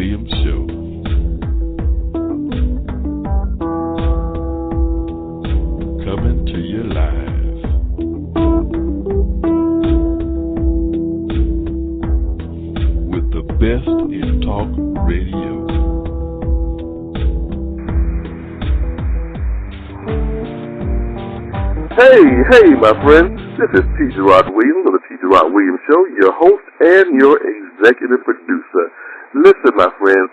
Williams Show. Coming to you live. With the best in talk radio. Hey, my friends. This is T. Gerard Williams of the T. Gerard Williams Show, your host and your executive producer. Listen, my friends,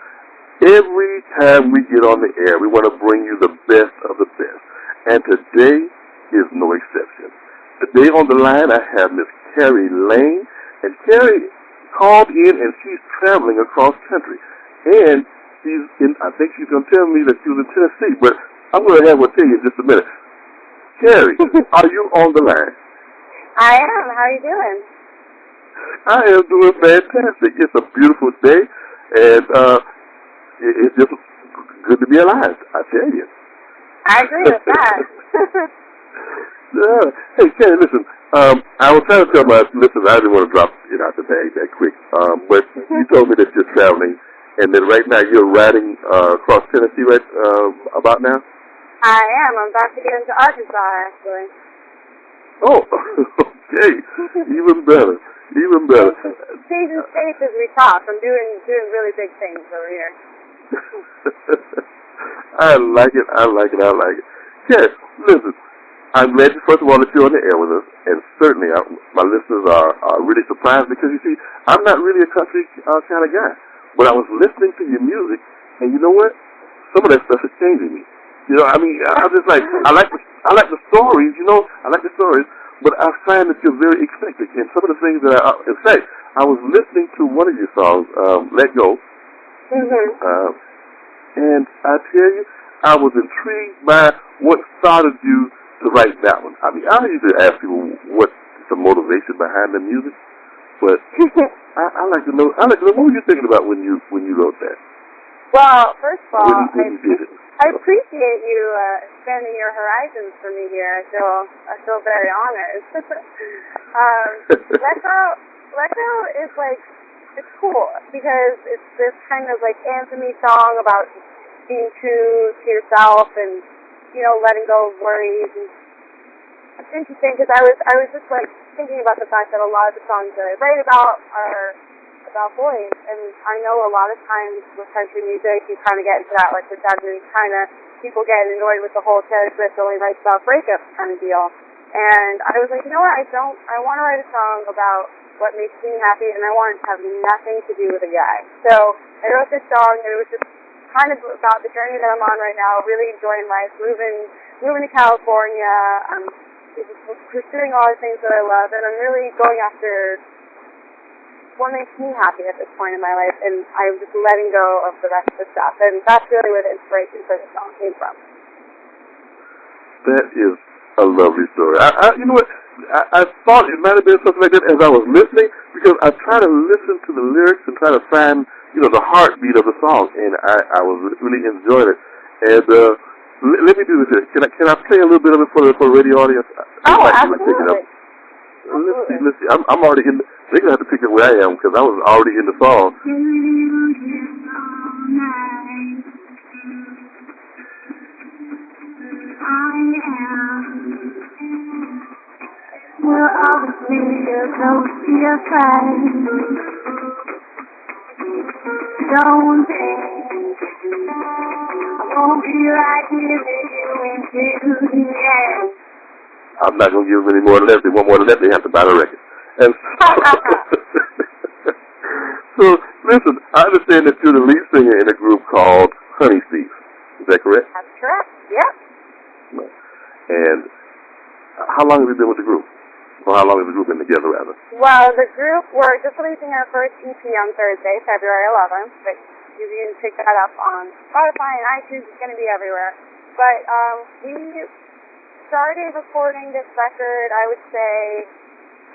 every time we get on the air, we want to bring you the best of the best. And today is no exception. Today on the line, I have Miss Carrie Lane. And Carrie called in, and she's traveling across country. And I think she's going to tell me that she was in Tennessee, but I'm going to have her tell you in just a minute. Carrie, are you on the line? I am. How are you doing? I am doing fantastic. It's a beautiful day, and it's just good to be alive, I tell you. I agree with that. Hey, Carrie, listen, I was trying to tell my listeners I didn't want to drop it out the bag that quick, but you told me that you're traveling, and that right now you're riding across Tennessee right about now? I am. I'm about to get into Arkansas, actually. Oh, okay. Even better. Even better. Changing states as we talk. I'm doing really big things over here. I like it. Yes, listen, I'm glad, first of all, that you're on the air with us, and certainly my listeners are really surprised because, you see, I'm not really a country kind of guy, but I was listening to your music, and you know what? Some of that stuff is changing me. You know, I mean, I'm just like, I like the stories, you know, but I find that you're very eclectic. And some of the things that in fact, I was listening to one of your songs, Let Go, and I tell you, I was intrigued by what started you to write that one. I mean, I usually ask people what's the motivation behind the music, but I like to know, what were you thinking about when you wrote that? Well, first of all, when you did it. I appreciate you expanding your horizons for me here. I feel very honored. Let Go is like, it's cool because it's this kind of like anthem-y song about being true to yourself and, you know, letting go of worries. And it's interesting because I was just like thinking about the fact that a lot of the songs that I write about are about boys, and I know a lot of times with country music you kind of get into that like redundant kind of, people get annoyed with the whole Taylor Swift only writes about breakups kind of deal, and I was like, you know what, I want to write a song about what makes me happy, and I want it to have nothing to do with a guy. So I wrote this song, and it was just kind of about the journey that I'm on right now, really enjoying life, moving to California, I'm pursuing all the things that I love, and I'm really going after what makes me happy at this point in my life, and I'm just letting go of the rest of the stuff, and that's really where the inspiration for the song came from. That is a lovely story. You know what, I thought it might have been something like that as I was listening, because I try to listen to the lyrics and try to find, you know, the heartbeat of the song, and I was really enjoying it. And let me do this. Can I play a little bit of it for the radio audience? Oh, absolutely. Let's see. I'm already in. They're going to have to pick up where I am because I was already in the song. We'll always be close to your side. Don't think I won't be right here with you until the end. I'm not going to give them any more left. They want more than that, they have to buy the record. And so, listen, I understand that you're the lead singer in a group called Honey Thief. Is that correct? That's correct, yep. And how long have you been with the group? Or how long has the group been together, rather? Well, the group, we're just releasing our first EP on Thursday, February 11th, but you can pick that up on Spotify and iTunes. It's going to be everywhere. But we started recording this record, I would say,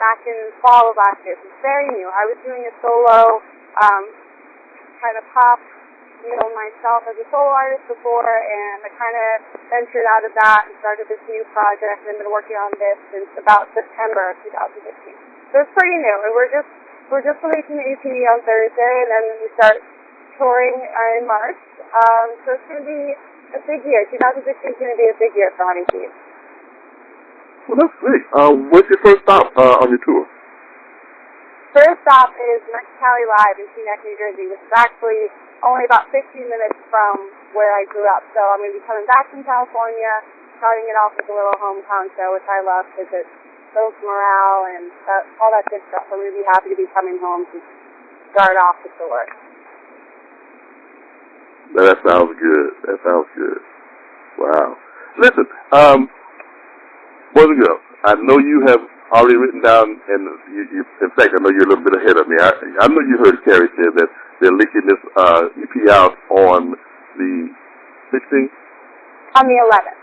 back in fall of last year. It's very new. I was doing a solo kind of pop, you know, myself as a solo artist before, and I kind of ventured out of that and started this new project, and I've been working on this since about September of 2015. So it's pretty new, and we're just releasing the EP on Thursday, and then we start touring in March. So it's going to be a big year. 2016 is going to be a big year for Honey Thief. Well, that's great. What's your first stop on your tour? First stop is Mexicali Live in Teaneck, New Jersey, which is actually only about 15 minutes from where I grew up. So I'm going to be coming back from California, starting it off with a little hometown show, which I love because it builds morale and all that good stuff. I'm going to be happy to be coming home to start off the tour. That sounds good. That sounds good. Wow. Listen, boys and girls, I know you have already written down, and you, in fact, I know you're a little bit ahead of me. I know you heard Carrie say that they're leaking this EP out on the 16th? On the 11th.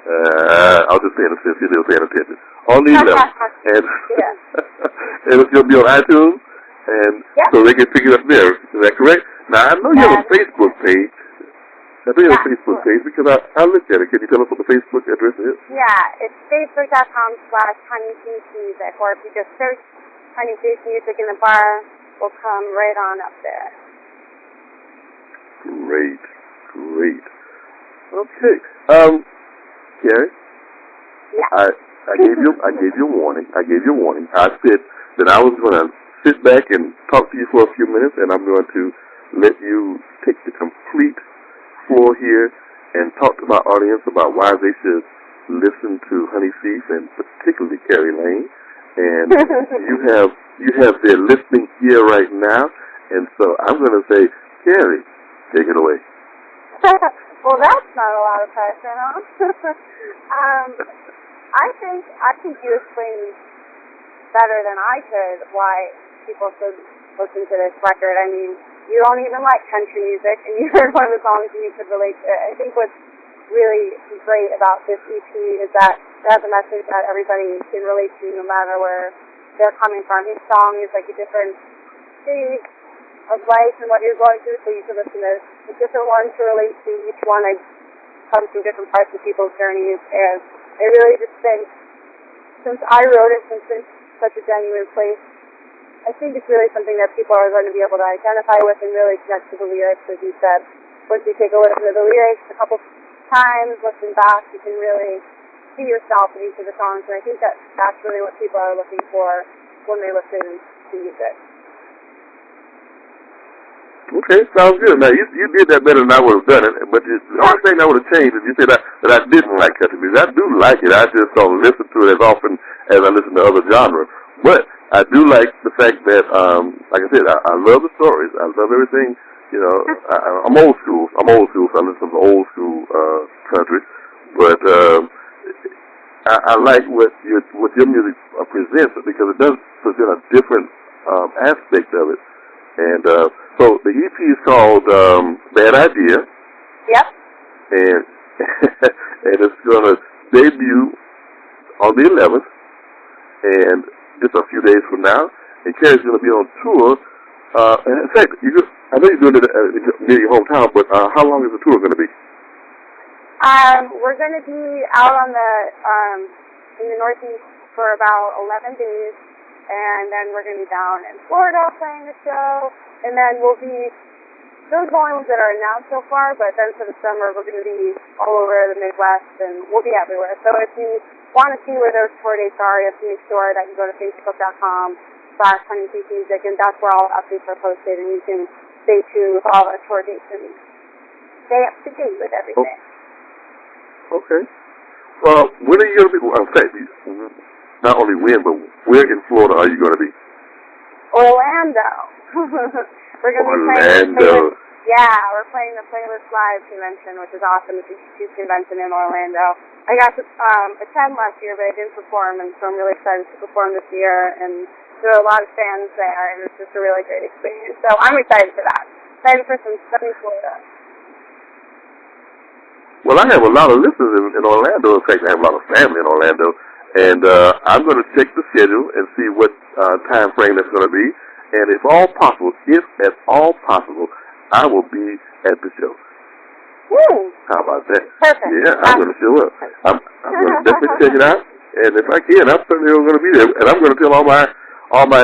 I was just saying it since you were paying attention. On the 11th. And, yeah. And it's going to be on iTunes, and so they can pick it up there. Is that correct? Now, I know you have a Facebook page. I know you have a Facebook page because I looked at it. Can you tell us what the Facebook address is? Yeah, it's facebook.com/HoneyThiefMusic, or if you just search Honey Thief Music in the bar, we'll come right on up there. Great, great. Okay, Carrie. Yeah. I gave you a warning. I said that I was going to sit back and talk to you for a few minutes, and I'm going to let you take the complete floor here and talk to my audience about why they should listen to Honey Thief and particularly Carrie Lane. And you have their listening ear right now, and so I'm going to say, Carrie, take it away. Well, that's not a lot of pressure, huh? I think you explained better than I could why people should listen to this record. I mean, you don't even like country music, and you heard one of the songs and you could relate to it. I think what's really great about this EP is that it has a message that everybody can relate to no matter where they're coming from. Each song is like a different stage of life and what you're going through, so you can listen to a different one to relate to. Each one comes from different parts of people's journeys, and I really just think, since I wrote it, since it's such a genuine place, I think it's really something that people are going to be able to identify with and really connect to the lyrics, as you said. Once you take a listen to the lyrics a couple times, listen back, you can really see yourself in each of the songs, and I think that's really what people are looking for when they listen to music. Okay, sounds good. Now, you did that better than I would have done it, but the only thing that would have changed is you said that I didn't like country music. I do like it. I just don't listen to it as often as I listen to other genres. But I do like the fact that, like I said, I love the stories. I love everything. You know, I'm old school. So I listen to old school country. But I like what your music presents because it does present a different aspect of it. And so the EP is called Bad Idea. Yep. And and it's going to debut on the 11th, and just a few days from now. And Carrie's going to be on tour. And in fact, I know you're doing it near your hometown, but how long is the tour going to be? We're going to be out on in the Northeast for about 11 days. And then we're going to be down in Florida playing the show. And then we'll be, those are the only ones that are announced so far, but then for the summer we're going to be all over the Midwest, and we'll be everywhere. So if you want to see where those tour dates are, you have to make sure that you go to facebook.com/HoneyThiefMusic, and that's where all the updates are posted, and you can stay tuned with all our tour dates and stay up to date with everything. Okay. Well, when are you going to be, in fact, not only when, but where in Florida are you going to be? Orlando. We're going to be playing we're playing the Playlist Live convention, which is awesome. It's a huge convention in Orlando. I got to attend last year, but I didn't perform, and so I'm really excited to perform this year. And there are a lot of fans there, and it's just a really great experience. So I'm excited for that. Excited for some sunny Florida. Well, I have a lot of listeners in Orlando. In fact, I have a lot of family in Orlando. And I'm going to check the schedule and see what time frame that's going to be. And if at all possible, I will be at the show. Woo! How about that? Perfect. Yeah, I'm going to show up. I'm going to definitely check it out. And if I can, I'm certainly going to be there. And I'm going to tell all my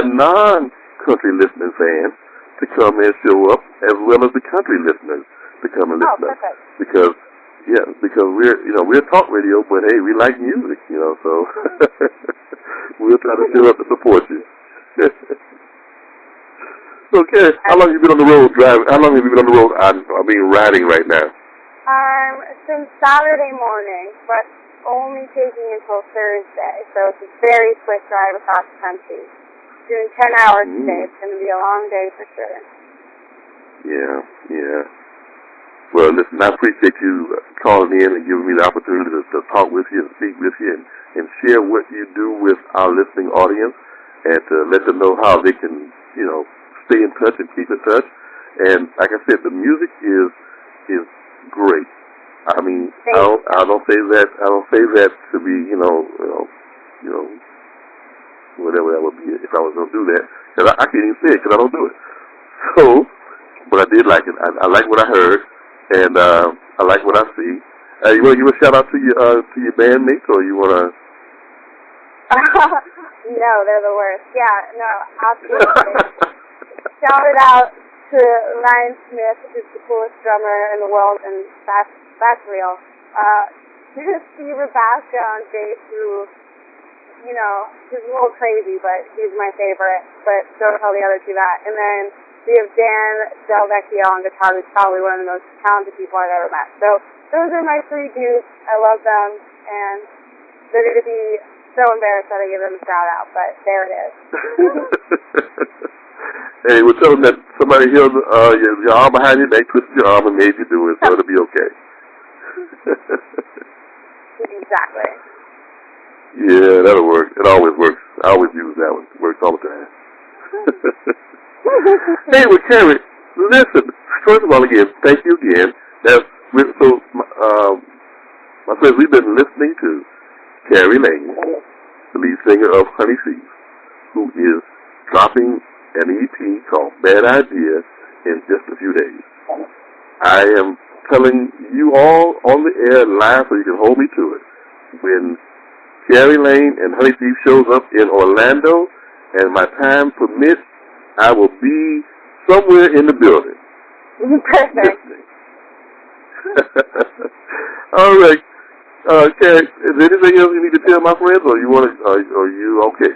non-country listening fans to come and show up, as well as the country listeners to come and listen up. Because we're talk radio, but hey, we like music, so we'll try to show up to support you. Okay, how long have you been on the road driving? How long have you been on the road? Riding right now. Since Saturday morning, but only taking until Thursday, so it's a very quick drive across the country. Doing 10 hours today. It's going to be a long day for sure. Yeah. Well, listen, I appreciate you calling in and giving me the opportunity to talk with you and speak with you and share what you do with our listening audience and to let them know how they can, stay in touch and keep in touch. And like I said, the music is great. I mean, I don't say that to be, whatever that would be if I was going to do that. Because I can't even say it because I don't do it. So, but I did like it. I like what I heard, and I like what I see. You want to give a shout out to your bandmates, or you want to? No, they're the worst. Yeah, no, absolutely. Shout it out to Ryan Smith, who's the coolest drummer in the world, and that's real. Steve Rabasca on bass, who, he's a little crazy, but he's my favorite. But don't tell the other two that. And then we have Dan Del Vecchio on guitar, who's probably one of the most talented people I've ever met. So those are my three dudes. I love them, and they're going to be so embarrassed that I give them a shout out, but there it is. Hey, we'll tell them that somebody held your arm behind your neck, twisted your arm, and made you do it, so it'll be okay. Exactly. Yeah, that'll work. It always works. I always use that one. It works all the time. Hey, well, Carrie, listen. First of all, again, thank you again. My friends, we've been listening to Carrie Lane, the lead singer of Honey Seas, who is dropping an EP called Bad Idea in just a few days. I am telling you all on the air live so you can hold me to it. When Carrie Lane and Honey Seas shows up in Orlando and my time permits, I will be somewhere in the building. Perfect. All right. Carrie, is there anything else you need to tell my friends, or are you okay?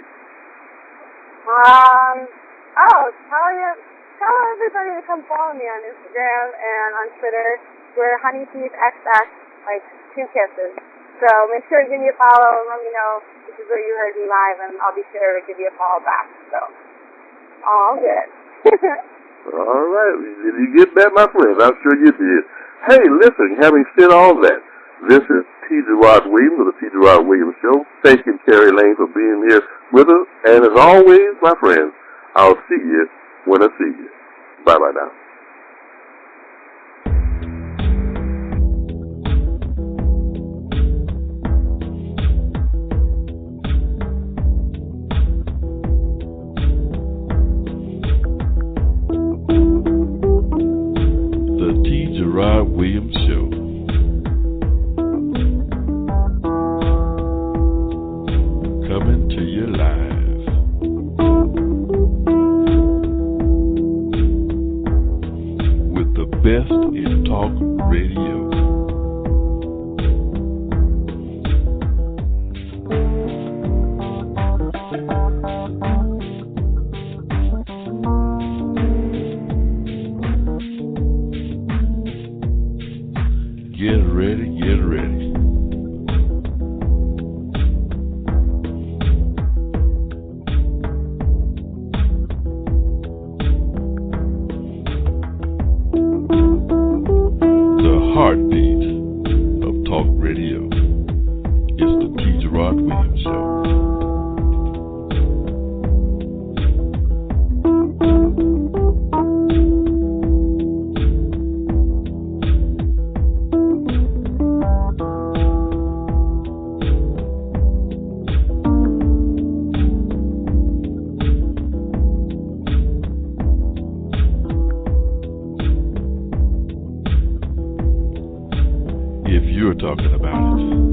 Tell everybody to come follow me on Instagram and on Twitter. We're Honey Seas XX, like 2 kisses. So make sure to give me a follow and let me know this is where you heard me live, and I'll be sure to give you a follow back. So, all good. All right. Did you get that, my friends? I'm sure you did. Hey, listen, having said all that, this is T. Gerard Williams of the T. Gerard Williams Show. Thanking Carrie Lane for being here with us. And as always, my friends, I'll see you when I see you. Bye-bye now. The T. Gerard Williams Show. Coming to you live. With the best in talk radio. Get ready, get ready. The heartbeat of talk radio is the T. Gerard Williams Show. If you're talking about it.